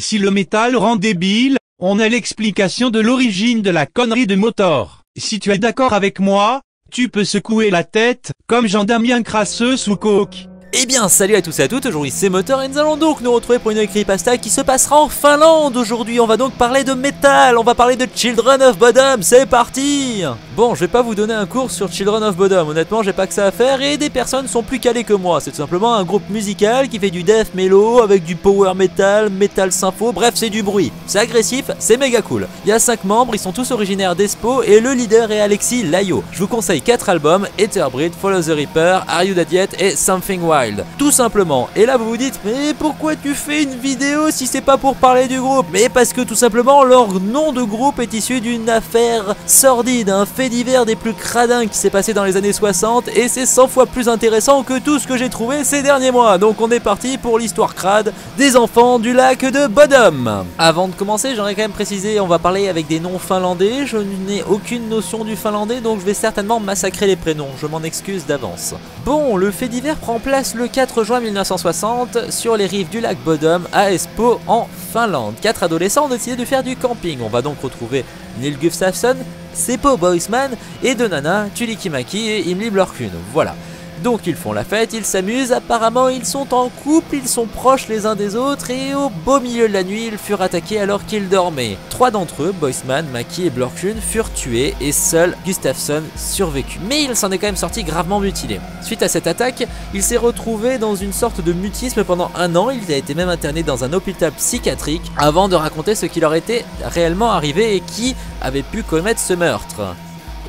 Si le métal rend débile, on a l'explication de l'origine de la connerie de Motor. Si tu es d'accord avec moi, tu peux secouer la tête, comme Jean-Damien Crasseux sous coke. Eh bien salut à tous et à toutes, aujourd'hui c'est Motor et nous allons donc nous retrouver pour une creepypasta qui se passera en Finlande. Aujourd'hui on va donc parler de métal, on va parler de Children of Bodom, c'est parti. Bon, je vais pas vous donner un cours sur Children of Bodom, honnêtement j'ai pas que ça à faire et des personnes sont plus calées que moi. C'est tout simplement un groupe musical qui fait du death mellow avec du power metal, metal sympho, bref c'est du bruit. C'est agressif, c'est méga cool. Il y a 5 membres, ils sont tous originaires d'Espoo et le leader est Alexis Layo. Je vous conseille 4 albums, Etherbreed, Follow the Reaper, Are You Dead Yet et Something Wild. Tout simplement. Et là vous vous dites, mais pourquoi tu fais une vidéo si c'est pas pour parler du groupe? Mais parce que tout simplement leur nom de groupe est issu d'une affaire sordide, un fait divers des plus cradins qui s'est passé dans les années 60 et c'est 100 fois plus intéressant que tout ce que j'ai trouvé ces derniers mois. Donc on est parti pour l'histoire crade des enfants du lac de Bodom. Avant de commencer, j'aimerais quand même préciser, on va parler avec des noms finlandais. Je n'ai aucune notion du finlandais donc je vais certainement massacrer les prénoms, je m'en excuse d'avance. Bon, le fait divers prend place le 4 juin 1960 sur les rives du lac Bodom à Espoo en Finlande. 4 adolescents ont décidé de faire du camping. On va donc retrouver Neil Gustafsson, Seppo Boisman et deux nanas, Tulikimaki et Imli Björklund. Voilà. Donc ils font la fête, ils s'amusent, apparemment ils sont en couple, ils sont proches les uns des autres et au beau milieu de la nuit ils furent attaqués alors qu'ils dormaient. 3 d'entre eux, Boisman, Maki et Björklund, furent tués et seul Gustafsson survécut. Mais il s'en est quand même sorti gravement mutilé. Suite à cette attaque, il s'est retrouvé dans une sorte de mutisme pendant 1 an, il a été même interné dans un hôpital psychiatrique avant de raconter ce qui leur était réellement arrivé et qui avait pu commettre ce meurtre.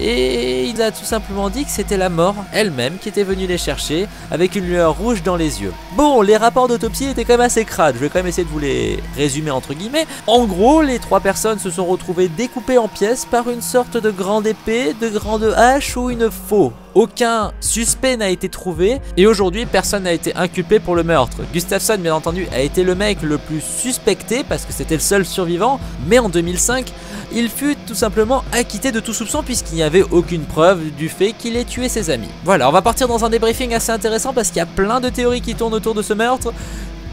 Et il a tout simplement dit que c'était la mort elle-même qui était venue les chercher avec une lueur rouge dans les yeux. Bon, les rapports d'autopsie étaient quand même assez crades, je vais quand même essayer de vous les résumer entre guillemets. En gros, les 3 personnes se sont retrouvées découpées en pièces par une sorte de grande épée, de grande hache ou une faux. Aucun suspect n'a été trouvé et aujourd'hui personne n'a été inculpé pour le meurtre. Gustafsson bien entendu a été le mec le plus suspecté parce que c'était le seul survivant, mais en 2005 il fut tout simplement acquitté de tout soupçon puisqu'il n'y avait aucune preuve du fait qu'il ait tué ses amis. Voilà, on va partir dans un débriefing assez intéressant parce qu'il y a plein de théories qui tournent autour de ce meurtre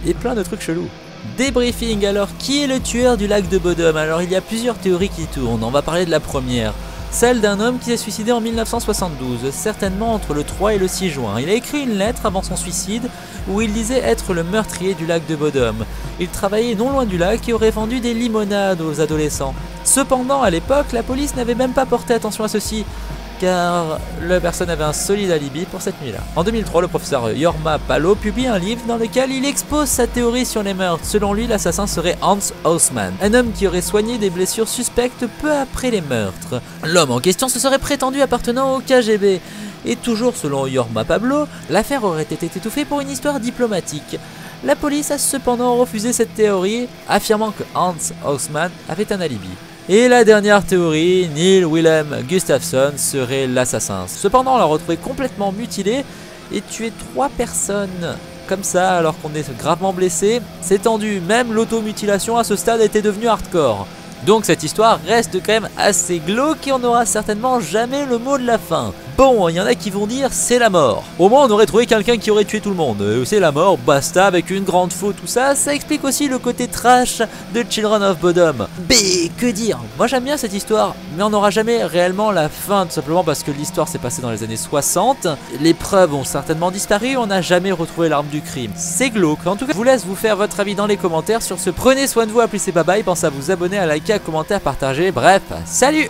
et plein de trucs chelous. Débriefing, alors qui est le tueur du lac de Bodom? Alors il y a plusieurs théories qui tournent, on va parler de la première. Celle d'un homme qui s'est suicidé en 1972, certainement entre le 3 et le 6 juin. Il a écrit une lettre avant son suicide où il disait être le meurtrier du lac de Bodom. Il travaillait non loin du lac et aurait vendu des limonades aux adolescents. Cependant, à l'époque, la police n'avait même pas porté attention à ceci, car la personne avait un solide alibi pour cette nuit-là. En 2003, le professeur Jorma Palo publie un livre dans lequel il expose sa théorie sur les meurtres. Selon lui, l'assassin serait Hans Haussmann, un homme qui aurait soigné des blessures suspectes peu après les meurtres. L'homme en question se serait prétendu appartenant au KGB. Et toujours selon Jorma Pablo, l'affaire aurait été étouffée pour une histoire diplomatique. La police a cependant refusé cette théorie, affirmant que Hans Haussmann avait un alibi. Et la dernière théorie, Neil Willem Gustafsson serait l'assassin. Cependant, on l'a retrouvé complètement mutilé et tué 3 personnes comme ça alors qu'on est gravement blessé. C'est tendu, même l'automutilation à ce stade était devenue hardcore. Donc cette histoire reste quand même assez glauque et on n'aura certainement jamais le mot de la fin. Bon, il y en a qui vont dire c'est la mort. Au moins on aurait trouvé quelqu'un qui aurait tué tout le monde. C'est la mort, basta, avec une grande faute, tout ça. Ça explique aussi le côté trash de Children of Bodom. Mais que dire? Moi j'aime bien cette histoire, mais on n'aura jamais réellement la fin, tout simplement parce que l'histoire s'est passée dans les années 60. Les preuves ont certainement disparu, on n'a jamais retrouvé l'arme du crime. C'est glauque. En tout cas, je vous laisse vous faire votre avis dans les commentaires. Sur ce, prenez soin de vous, appelez bye bye, pensez à vous abonner, à liker, à commenter, à partager. Bref, salut!